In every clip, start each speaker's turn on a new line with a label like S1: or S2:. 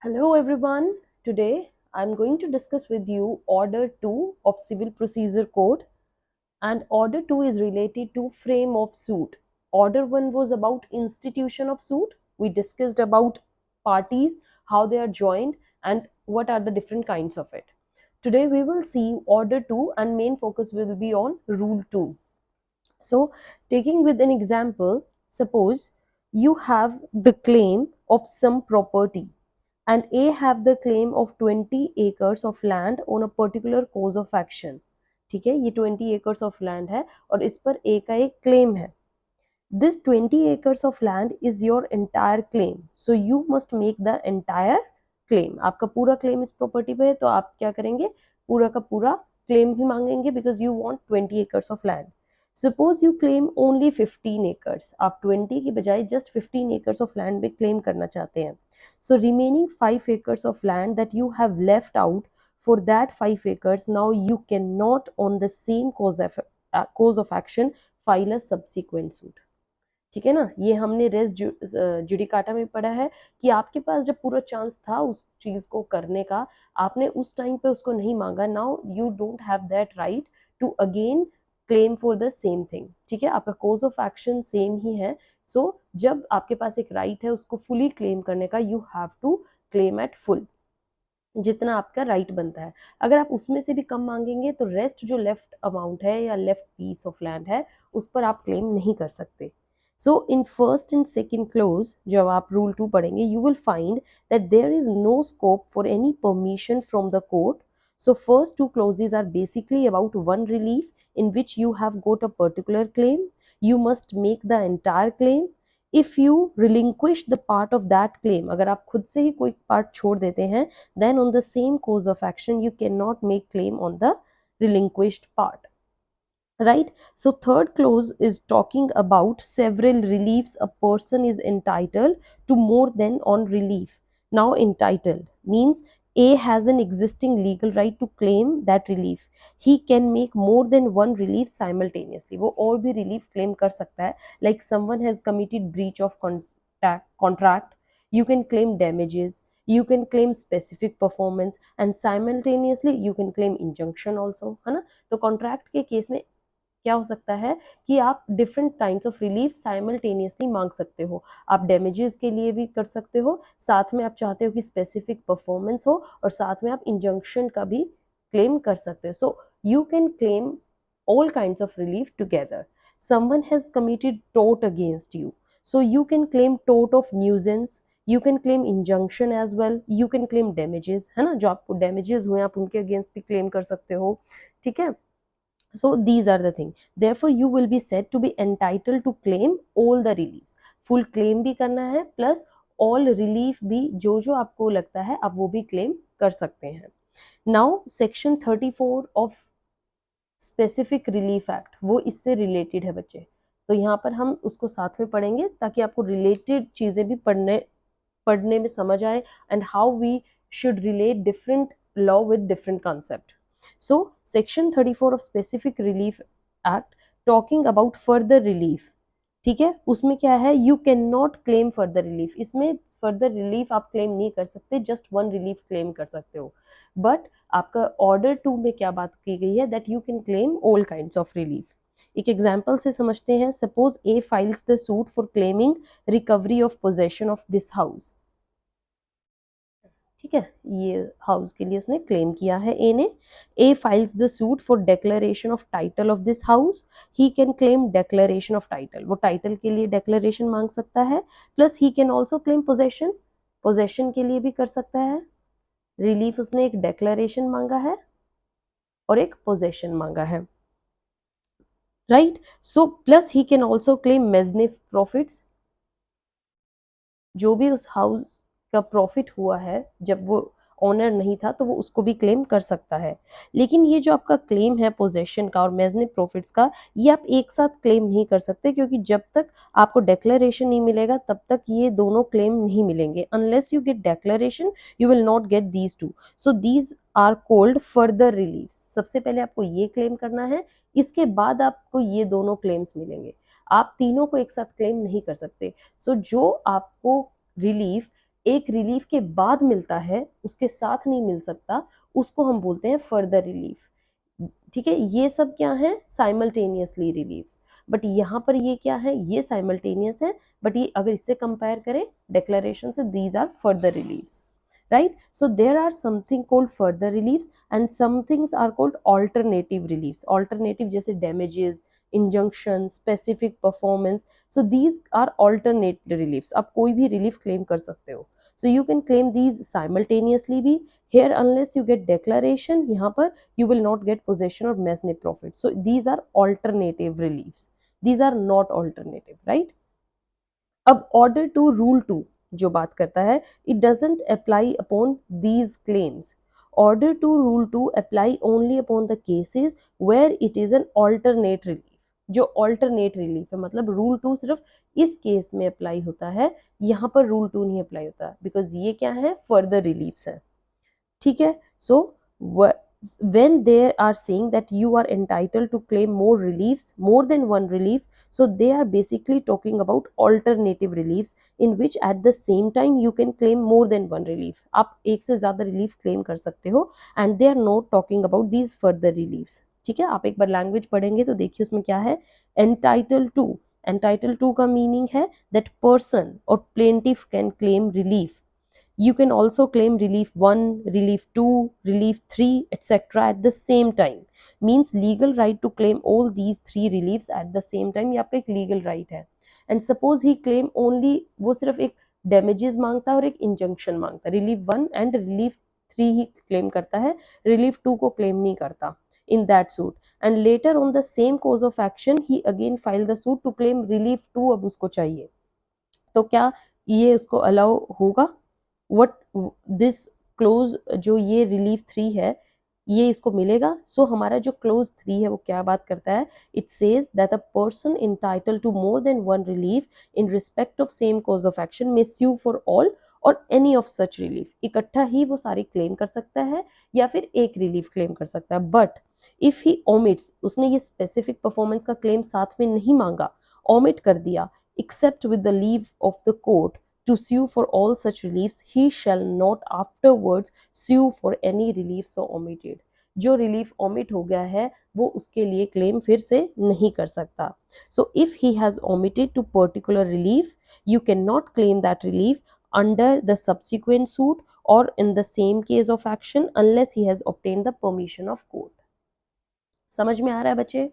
S1: Hello everyone. Today I'm going to discuss with you Order 2 of Civil Procedure Code, and Order 2 is related to frame of suit. Order 1 was about institution of suit. We discussed about parties, how they are joined and what are the different kinds of it. Today we will see Order 2 and main focus will be on Rule 2. So taking with an example, suppose you have the claim of some property and A have the claim of 20 acres of land on a particular cause of action. ठीक है, ये 20 acres of land है और इस पर A का एक claim है. This 20 acres of land is your entire claim, so you must make the entire claim. आपका पूरा claim इस property पे है तो आप क्या करेंगे, पूरा का पूरा claim ही मांगेंगे because you want 20 acres of land. Suppose you claim only 15 acres, आप 20 की बजाय just 15 acres of land पे claim करना चाहते हैं. So remaining 5 acres of land that you have left out, for that 5 acres now you cannot on the same cause of action file a subsequent suit. ठीक है ना, ये हमने race judicata में पढ़ा है कि आपके पास जब पूरा चांस था उस चीज को करने का, आपने उस टाइम पे उसको नहीं मांगा, now you don't have that right to again claim for the same thing. ठीक है, आपका कोर्स ऑफ एक्शन सेम ही है. सो जब आपके पास एक राइट है उसको फुली क्लेम करने का, you have to claim at full, जितना आपका राइट बनता है. अगर आप उसमें से भी कम मांगेंगे तो रेस्ट जो लेफ्ट अमाउंट है या लेफ्ट पीस ऑफ लैंड है उस पर आप क्लेम नहीं कर सकते. So in first and second clause जब आप रूल 2 पढ़ेंगे, you will find that there is no scope for any permission from the court. So first two clauses are basically about one relief in which you have got a particular claim. You must make the entire claim. If you relinquish the part of that claim, अगर आप खुद से ही कोई part छोड़ देते हैं, then on the same cause of action you cannot make claim on the relinquished part. Right? So third clause is talking about several reliefs a person is entitled to more than on relief. Now entitled means A has an existing legal right to claim that relief. He can make more than one relief simultaneously. वो और भी relief claim कर सकता है. Like someone has committed breach of contract, you can claim damages, you can claim specific performance and simultaneously you can claim injunction also, है ना. तो contract के केस में क्या हो सकता है कि आप different kinds of relief simultaneously मांग सकते हो. आप डैमेजेस के लिए भी कर सकते हो, साथ में आप चाहते हो कि स्पेसिफिक परफॉर्मेंस हो, और साथ में आप इंजंक्शन का भी क्लेम कर सकते हो. सो you can claim all kinds of relief together. Someone has committed tort against you, so you can claim tort of nuisance, you can claim injunction as well, you can claim damages, है ना, जो आपको damages हुए आप उनके against भी claim कर सकते हो. ठीक है, so these are the thing. Therefore you will be said to be entitled to claim all the reliefs. Full claim भी करना है plus all relief भी, जो जो आपको लगता है आप वो भी claim कर सकते हैं. Now section 34 of specific relief act वो इससे रिलेटेड है बच्चे, तो यहाँ पर हम उसको साथ में पढ़ेंगे ताकि आपको रिलेटेड चीजें भी पढ़ने में समझ आए and how we should relate different law with different concept. So section 34 of specific relief act talking about further relief. ठीक है, उसमें क्या है, you can not claim further relief. इसमें फर्दर रिलीफ आप क्लेम नहीं कर सकते, जस्ट वन रिलीफ क्लेम कर सकते हो. बट आपका ऑर्डर 2 में क्या बात की गई है, that you can claim all kinds of relief. एक एग्जाम्पल से समझते हैं. Suppose A files the suit for claiming recovery of possession of this house. ठीक है, ये हाउस के लिए उसने क्लेम किया है ए ने. A files the suit for declaration of title of this house. He can claim declaration of title, वो टाइटल के लिए डेक्लेरेशन मांग सकता है. Plus he can also claim possession, possession के लिए भी कर सकता है. रिलीफ उसने एक डेक्लेरेशन मांगा है और एक पोजेशन मांगा है. Right, so plus he can also claim mesne profits. जो भी उस हाउस का प्रॉफिट हुआ है जब वो ओनर नहीं था तो वो उसको भी क्लेम कर सकता है. लेकिन ये जो आपका क्लेम है पोजेशन का और मेजने प्रॉफिट्स का, ये आप एक साथ क्लेम नहीं कर सकते, क्योंकि जब तक आपको डेक्लेरेशन नहीं मिलेगा तब तक ये दोनों क्लेम नहीं मिलेंगे. Unless you get declaration you will not get these two. So these are called further relief. सबसे पहले आपको ये क्लेम करना है, इसके बाद आपको ये दोनों क्लेम्स मिलेंगे. आप तीनों को एक साथ क्लेम नहीं कर सकते. सो जो आपको रिलीफ एक रिलीफ के बाद मिलता है, उसके साथ नहीं मिल सकता, उसको हम बोलते हैं फर्दर रिलीफ। ठीक है, ये सब क्या है, साइमल्टेनियसली रिलीफ्स। बट यहाँ पर ये क्या है, ये साइमल्टेनियस है, बट ये अगर इससे कंपेयर करें डिक्लेरेशन से, these are further reliefs, right? So there are something called further reliefs and some things are called alternative reliefs. Alternative जैसे damages, injunction, specific performance, so these are alternate reliefs. आप कोई भी relief claim कर सकते हो, so you can claim these simultaneously भी here, unless you get declaration, यहाँ पर you will not get possession or mesne profit. So these are alternative reliefs, these are not alternative, right? अब order two rule two जो बात करता है, it doesn't apply upon these claims. Order two rule two apply only upon the cases where it is an alternate relief. जो alternate relief है, मतलब rule to सिर्फ इस केस में अप्लाई होता है, यहाँ पर रूल टू नहीं अप्लाई होता, बिकॉज ये क्या है, फर्दर रिलीफ्स है। ठीक है, सो when they are saying that you are entitled to claim more reliefs, more than one relief, so they are basically talking about alternative reliefs in which at the same time you can claim more than one relief. आप एक से ज्यादा relief claim कर सकते हो, and they are not talking about these further reliefs. ठीक है, आप एक बार लैंग्वेज पढ़ेंगे तो देखिए उसमें क्या है, entitled to, entitled to का मीनिंग है that person or plaintiff can claim relief. You can also claim relief 1, relief 2, relief 3, etc. at the same time. Means legal right to claim all these 3 reliefs at the same time. ये आपका एक legal right है. And suppose he claim only, वो सिर्फ एक damages मांगता है और एक injunction मांगता है. Relief 1 and relief 3 he claim करता है, relief 2 को claim नहीं करता in that suit. And later on the same cause of action, he again filed the suit to claim relief 2 अब उसको चाहिए. तो क्या ये उसको allow होगा? वट दिस क्लोज, जो ये रिलीफ 3 है, ये इसको मिलेगा। सो हमारा जो क्लोज 3 है वो क्या बात करता है, it says that a person entitled to more than one relief in respect of same cause of action may sue for all और एनी ऑफ सच रिलीफ। इकट्ठा ही वो सारी क्लेम कर सकता है या फिर एक रिलीफ क्लेम कर सकता है। बट इफ ही ओमिट्स, उसने ये स्पेसिफिक परफॉर्मेंस का क्लेम साथ में नहीं मांगा, ओमिट कर दिया, except with the leave of the court to sue for all such reliefs, he shall not afterwards sue for any relief so omitted. जो रिलीफ ओमिट हो गया है वो उसके लिए क्लेम फिर से नहीं कर सकता। So if he has omitted to particular relief, you can not claim that relief under the subsequent suit or in the same case of action unless he has obtained the permission of court. समझ में आ रहा है बच्चे?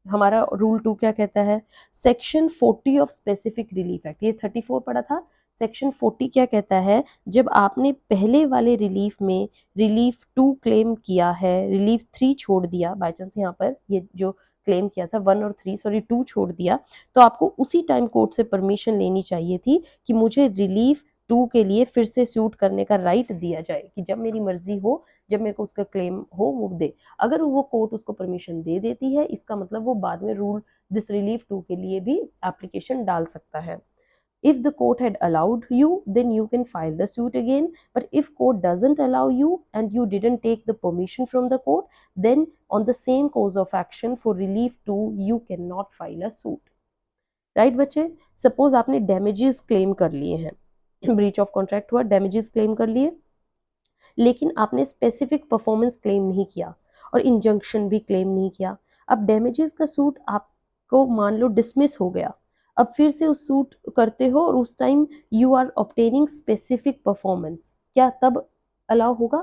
S1: हमारा rule 2 क्या कहता है, section 40 of specific relief act, ये 34 पढ़ा था, सेक्शन 40 क्या कहता है, जब आपने पहले वाले रिलीफ में रिलीफ 2 क्लेम किया है, रिलीफ 3 छोड़ दिया, बाय चांस यहाँ पर ये जो क्लेम किया था 1 और 3, सॉरी 2 छोड़ दिया, तो आपको उसी टाइम कोर्ट से परमिशन लेनी चाहिए थी कि मुझे रिलीफ 2 के लिए फिर से सूट करने का राइट दिया जाए, कि जब मेरी मर्जी हो, जब मेरे को उसका क्लेम हो वो दे। अगर वो कोर्ट उसको परमिशन दे देती है, इसका मतलब वो बाद में रूल दिस रिलीफ 2 के लिए भी एप्लीकेशन डाल सकता है। If the court had allowed you, then you can file the suit again. But if court doesn't allow you and you didn't take the permission from the court, then on the same cause of action for relief 2, you cannot file a suit. Right बच्चे? Suppose आपने damages claim कर लिए हैं, breach of contract हुआ, damages claim कर लिए, लेकिन आपने स्पेसिफिक परफॉर्मेंस क्लेम नहीं किया और इंजंक्शन भी क्लेम नहीं किया। अब डैमेजेस का सूट आपको मान लो डिसमिस हो गया, अब फिर से उस सूट करते हो और उस time you are obtaining specific performance, क्या तब अलाउ होगा?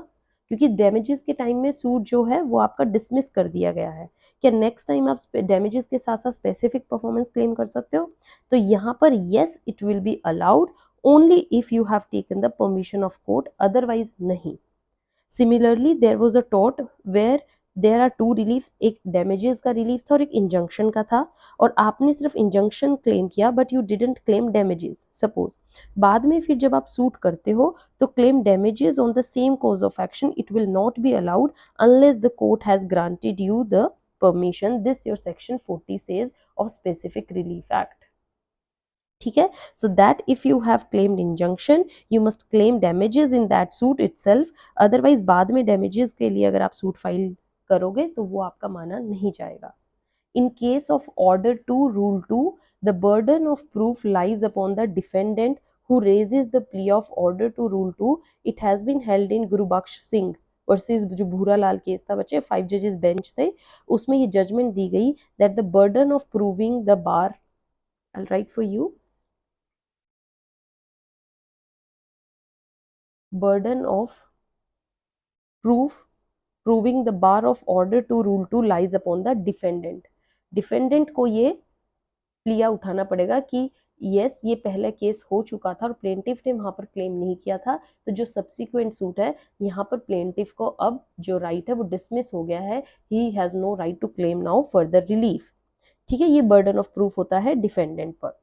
S1: क्योंकि डैमेजेस के टाइम में सूट जो है वो आपका डिसमिस कर दिया गया है, क्या नेक्स्ट टाइम आप डैमेजेस के साथ साथ स्पेसिफिक परफॉर्मेंस क्लेम कर सकते हो? तो यहाँ पर yes it will be allowed only if you have taken the permission of court, otherwise नहीं। Similarly, there was a tort where there are 2 reliefs, एक damages का relief था और एक injunction का था, और आपने सिर्फ injunction claim किया but you didn't claim damages. Suppose बाद में फिर जब आप suit करते हो तो claim damages on the same cause of action, it will not be allowed unless the court has granted you the permission. This your section 40 says of specific relief act. ठीक है, so that if you have claimed injunction you must claim damages in that suit itself, otherwise बाद में damages के लिए अगर आप suit file करोगे तो वो आपका माना नहीं जाएगा। In case of order 2 rule 2, the burden of proof lies upon the defendant who raises the plea of order to rule 2. It has been held in Gurubaksh Singh versus जो भूरा लाल case था बच्चे, 5 जजेस बेंच थे, उसमें ये judgement दी गई that the burden of proving the bar, I'll write for you, burden of proving the bar of order to rule 2 lies upon the defendant. Defendant को ये प्लिया उठाना पड़ेगा कि यस ये पहले केस हो चुका था और प्लेंटिफ ने वहां पर क्लेम नहीं किया था, तो जो सब्सिक्वेंट सूट है यहाँ पर प्लेंटिफ को अब जो राइट है वो डिसमिस हो गया है, he has no right to claim now further relief. ठीक है, ये बर्डन ऑफ प्रूफ होता है डिफेंडेंट पर.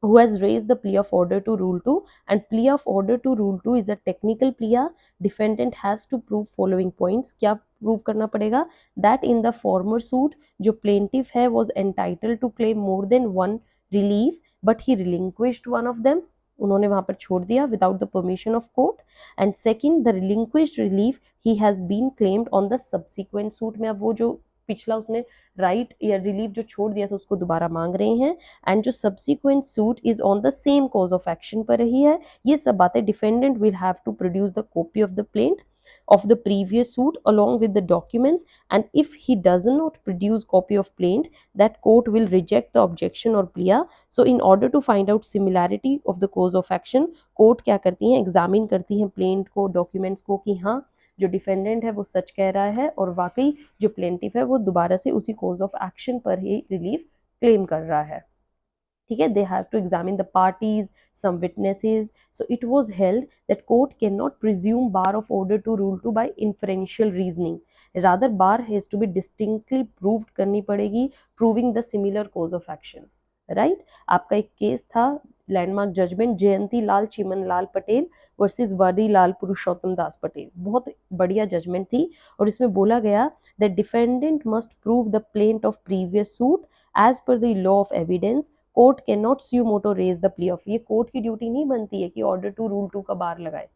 S1: Who has raised the plea of order to rule 2, and plea of order to rule 2 is a technical plea. Defendant has to prove following points. क्या prove करना पड़ेगा? That in the former suit जो plaintiff है was entitled to claim more than one relief but he relinquished one of them, उन्होंने वहां पर छोड़ दिया without the permission of court. And second, the relinquished relief he has been claimed on the subsequent suit में अब वो जो पिछला उसने राइट या रिलीफ जो छोड़ दिया था उसको दोबारा मांग रहे हैं, एंड जो subsequent suit is on the same cause of action पर रही है. ये सब बातें defendant will have to produce the copy of the plaint of the previous suit along with the documents, and if he does not produce copy of plaint, that court will reject the objection or plea. So in order to find out similarity of the cause of action, court क्या करती हैं, examine करती हैं plaint को, documents को, कि हाँ जो डिफेंडेंट है वो सच कह रहा है और वाकई जो प्लेंटिफ है वो दोबारा से उसी कॉज ऑफ एक्शन पर ही रिलीफ क्लेम कर रहा है. ठीक है, they have to examine the parties, some witnesses. So it was held that court can not presume bar of order two rule 2 by inferential reasoning, rather bar has to be distinctly proved करनी पड़ेगी, proving the similar cause of action. Right, आपका एक केस था landmark judgement Jayantilal Chimanlal Patel versus Vadilal पुरुषोत्तम दास पटेल, बहुत बढ़िया judgement थी, और इसमें बोला गया that defendant must prove the plaint of previous suit as per the law of evidence. Court can not suo motu raise the plea of, ये court की duty नहीं बनती है कि ऑर्डर टू रूल 2 का बार लगाए,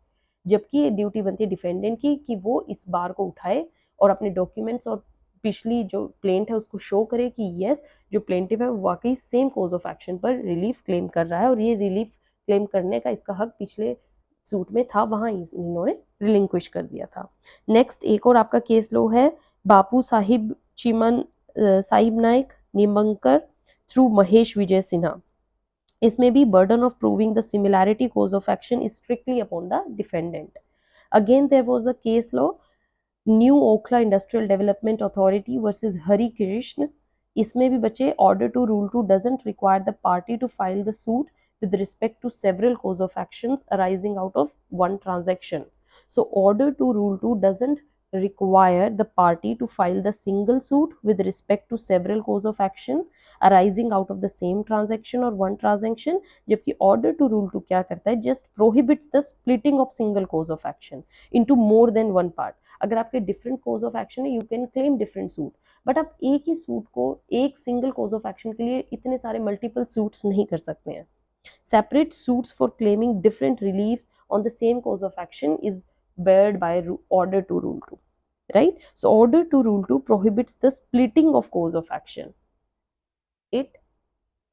S1: जबकि ये ड्यूटी बनती है डिफेंडेंट की कि वो इस बार को उठाए और अपने डॉक्यूमेंट्स और पिछली जो प्लेंट है उसको शो करे कि यस जो प्लेंटिफ है वाकई सेम कॉज ऑफ एक्शन पर रिलीफ क्लेम कर रहा है और ये रिलीफ क्लेम करने का इसका हक पिछले सूट में था, वहां इन्होंने रिलिंक्विश कर दिया था. नेक्स्ट एक और आपका केस लो है बापू साहिब चिमन साहिब नायक निमंकर थ्रू महेश विजय सिन्हा. इसमें भी burden of proving the similarity cause of action is strictly upon the defendant. Again there was a case law New Okhla Industrial Development Authority versus Hari Krishna. इसमें भी बच्चे order two rule 2 doesn't require the party to file the suit with respect to several cause of actions arising out of one transaction. So order to rule 2 doesn't require the party to file the single suit with respect to several cause of action arising out of the same transaction or one transaction, जबकि order to rule 2 क्या करता है, just prohibits the splitting of single cause of action into more than one part. अगर आपके different cause of action है you can claim different suit, but आप एक ही suit को एक सिंगल कोज ऑफ एक्शन के लिए इतने सारे मल्टीपल सूट्स नहीं कर सकते हैं. Separate suits for claiming different reliefs on the same cause of action is barred by order to rule 2, right? So order to rule 2 prohibits the splitting of cause of action. It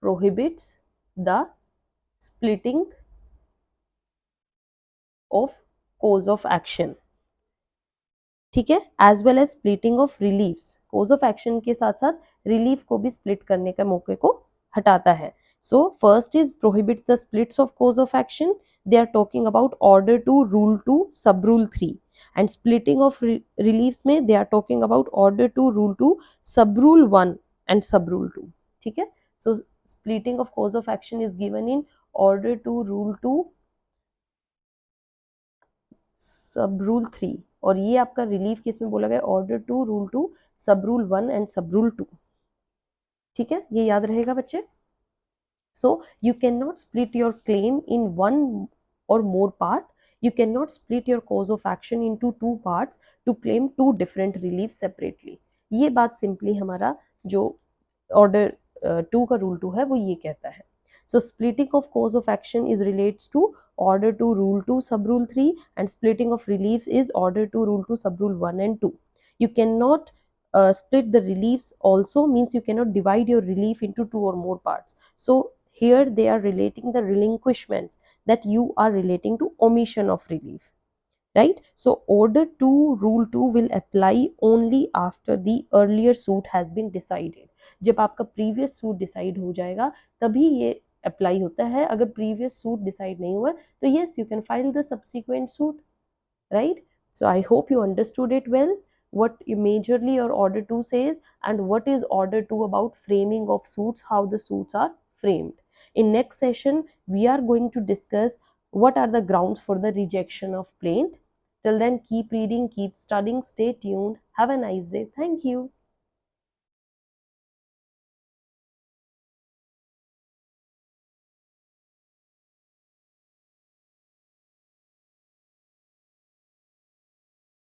S1: prohibits the splitting of cause of action. ठीक है, as well as splitting of reliefs. Cause of action के साथ साथ relief को भी split करने का मौके को हटाता है. So first is prohibits the splits of cause of action. They are talking about order two rule 2 sub rule 3, and splitting of reliefs में they are talking about order two rule 2 sub rule 1 and सब rule 2. ठीक है, so splitting of cause of action is given in order two rule 2 sub rule 3, और ये आपका relief case में बोला गया order two rule 2 sub rule 1 and सब रूल 2. ठीक है, ये याद रहेगा बच्चे. So you can not split your claim in one or more part. You cannot split your cause of action into two parts to claim two different reliefs separately. ये बात simply हमारा जो ऑर्डर 2 का रूल 2 है वो ये कहता है. So splitting of cause of action is relates to order to rule 2 sub rule 3, and splitting of reliefs is order to rule 2 sub rule 1 and 2. You cannot split the reliefs also, means you cannot divide your relief into two or more parts. So Here they are relating the relinquishments, that you are relating to omission of relief, right? So order 2 rule 2 will apply only after the earlier suit has been decided. जब आपका previous suit decide हो जाएगा तभी ये apply होता है. अगर previous suit decide नहीं हुआ तो yes, you can file the subsequent suit, right? So I hope you understood it well, what majorly your order 2 says and what is order 2 about framing of suits, how the suits are framed. In next session we are going to discuss what are the grounds for the rejection of plaint. Till then, keep reading, keep studying, stay tuned. Have a nice day. Thank you.